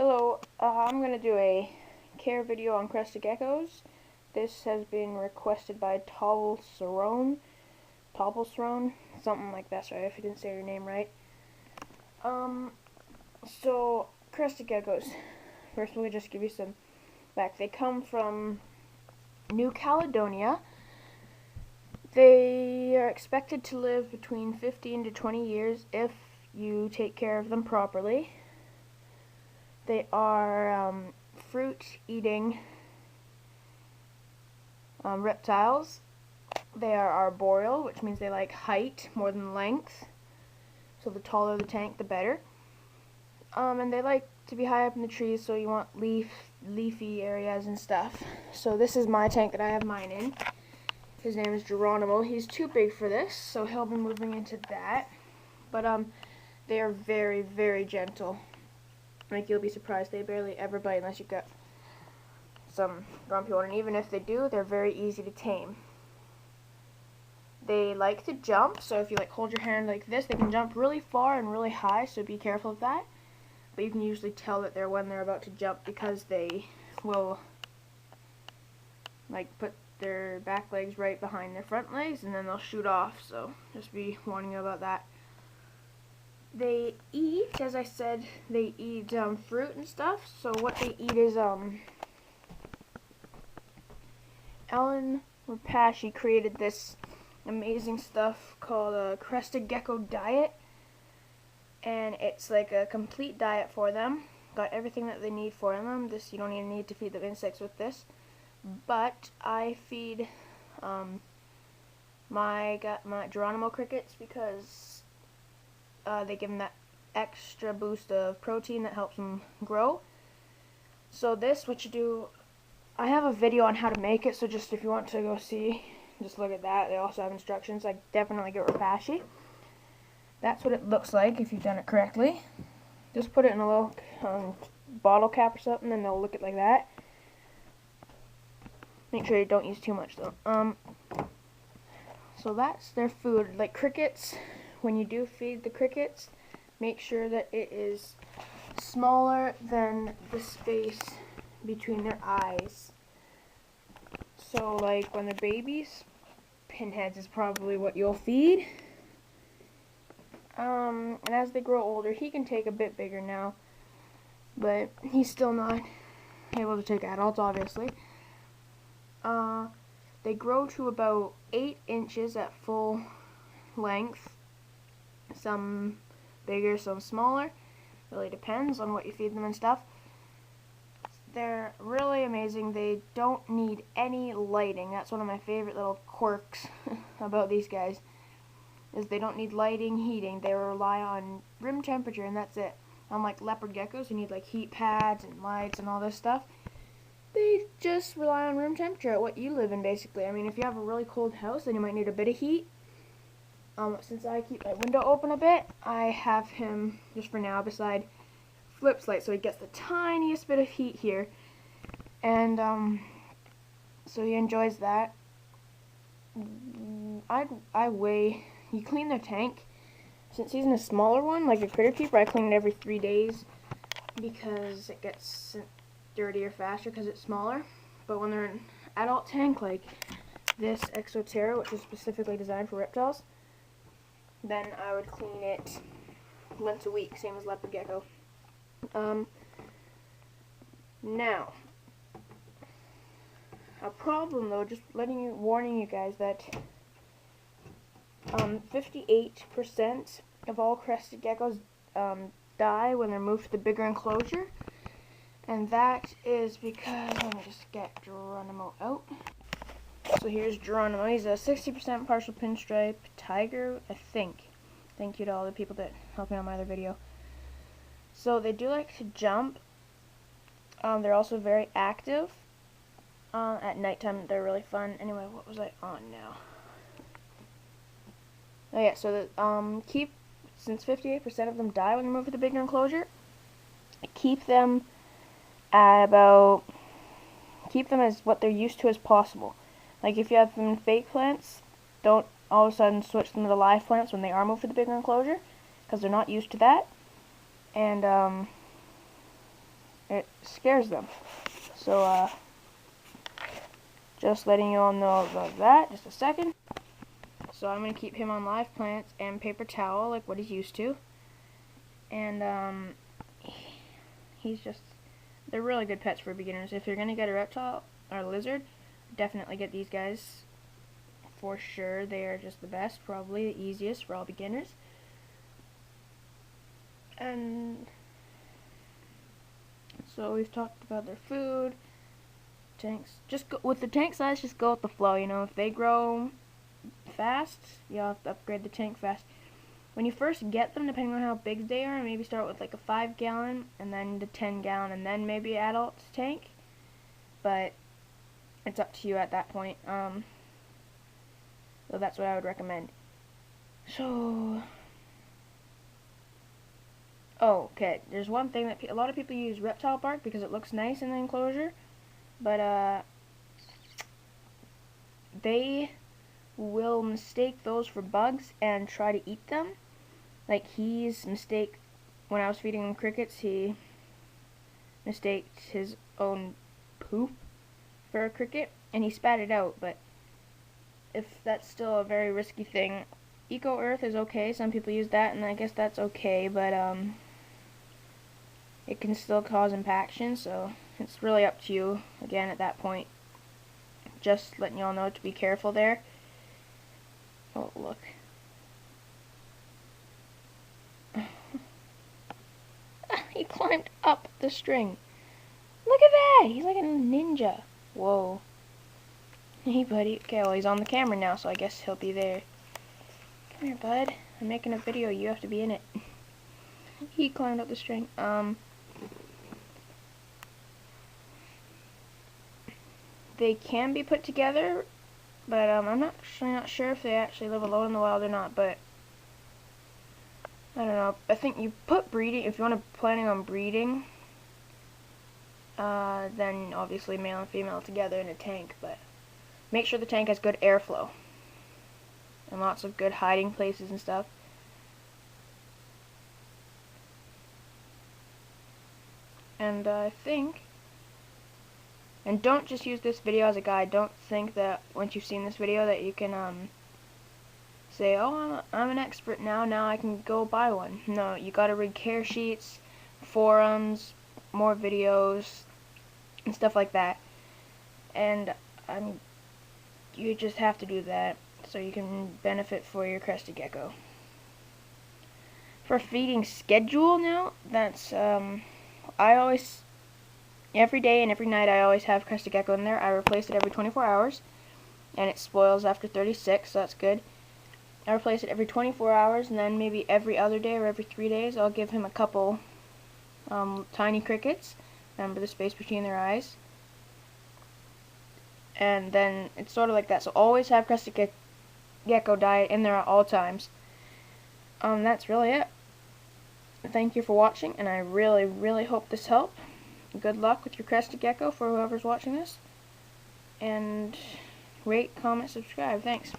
Hello, I'm going to do a care video on crested geckos. This has been requested by Tobble-Cerrone, something like that, sorry if I didn't say your name right. So, crested geckos. First, we'll just give you some back. They come from New Caledonia. They are expected to live between 15 to 20 years if you take care of them properly. They are fruit-eating reptiles. They are arboreal, which means they like height more than length. So the taller the tank, the better. And they like to be high up in the trees, so you want leafy areas and stuff. So this is my tank that I have mine in. His name is Geronimo. He's too big for this, so he'll be moving into that. But they are very, very gentle. Like, you'll be surprised, they barely ever bite unless you've got some grumpy one. And even if they do, they're very easy to tame. They like to jump, so if you hold your hand like this, they can jump really far and really high, so be careful of that. But you can usually tell that when they're about to jump because they will put their back legs right behind their front legs and then they'll shoot off, so just be warning you about that. They eat, as I said, they eat fruit and stuff. So what they eat is, Alan Rapace created this amazing stuff called a crested gecko diet. And it's like a complete diet for them. Got everything that they need for them. You don't even need to feed them insects with this. But I feed my Geronimo crickets because they give them that extra boost of protein that helps them grow. So what you do, I have a video on how to make it, so just if you want to go see, just look at that. They also have instructions. I definitely get Rapace. That's what it looks like if you've done it correctly. Just put it in a little bottle cap or something, and they'll look it like that. Make sure you don't use too much though. So that's their food. Like crickets, when you do feed the crickets, make sure that it is smaller than the space between their eyes. So when they're babies, pinheads is probably what you'll feed. And as they grow older, he can take a bit bigger now, but he's still not able to take adults, obviously. They grow to about 8 inches at full length. Some bigger, some smaller. Really depends on what you feed them and stuff. They're really amazing. They don't need any lighting. That's one of my favorite little quirks about these guys. Is they don't need lighting, heating. They rely on room temperature and that's it. Unlike leopard geckos who need heat pads and lights and all this stuff, they just rely on room temperature at what you live in basically. I mean, if you have a really cold house, then you might need a bit of heat. Since I keep my window open a bit, I have him, just for now, beside Flip's light, so he gets the tiniest bit of heat here. And so he enjoys that. You clean their tank. Since he's in a smaller one, like a critter keeper, I clean it every 3 days because it gets dirtier faster because it's smaller. But when they're in an adult tank like this Exoterra, which is specifically designed for reptiles, then I would clean it once a week, same as leopard gecko. Now, a problem though, just warning you guys that 58% of all crested geckos die when they're moved to the bigger enclosure, and that is because, let me just get Geronimo out. So here's Geronimo. He's a 60% partial pinstripe tiger, I think. Thank you to all the people that helped me on my other video. So they do like to jump. They're also very active. At nighttime, they're really fun. Anyway, what was I on now? Oh yeah, so since 58% of them die when they move to the bigger enclosure, keep them as what they're used to as possible. Like if you have them in fake plants, don't all of a sudden switch them to live plants when they are moved to the bigger enclosure, because they're not used to that. And it scares them. So, just letting you all know about that. Just a second. So I'm going to keep him on live plants and paper towel, like what he's used to. And, they're really good pets for beginners. If you're going to get a reptile or a lizard, definitely get these guys for sure. They are just the best, probably the easiest for all beginners. And so we've talked about their food, tanks. Just go, with the tank size, just go with the flow. You know, if they grow fast, you'll have to upgrade the tank fast. When you first get them, depending on how big they are, maybe start with like a 5-gallon and then the 10-gallon and then maybe adult tank. But it's up to you at that point. So that's what I would recommend. So, oh, okay. There's one thing that a lot of people use reptile bark because it looks nice in the enclosure, but they will mistake those for bugs and try to eat them. Like when I was feeding him crickets, he mistaked his own poop for a cricket and he spat it out. But if that's still a very risky thing, Eco Earth is okay. Some people use that and I guess that's okay, but it can still cause impaction, so it's really up to you again at that point. Just letting y'all know to be careful there. Oh, look. He climbed up the string. Look at that! He's like a ninja. Whoa. Hey, buddy. Okay, well, he's on the camera now, so I guess he'll be there. Come here, bud. I'm making a video. You have to be in it. He climbed up the string. They can be put together, but I'm not sure if they actually live alone in the wild or not, but I don't know. I think you put breeding, if you want to planning on breeding, then obviously male and female together in a tank, but make sure the tank has good airflow and lots of good hiding places and stuff. And I think, and don't just use this video as a guide. Don't think that once you've seen this video that you can say, oh, I'm an expert now I can go buy one. No, you gotta read care sheets, forums, more videos, and stuff like that. And you just have to do that so you can benefit for your crested gecko. For feeding schedule now, that's every day and every night I always have crested gecko in there. I replace it every 24 hours, and it spoils after 36, so that's good. I replace it every 24 hours, and then maybe every other day or every 3 days I'll give him a couple tiny crickets. Remember the space between their eyes. And then it's sort of like that. So always have crested gecko diet in there at all times. That's really it. Thank you for watching, and I really, really hope this helped. Good luck with your crested gecko for whoever's watching this. And rate, comment, subscribe. Thanks.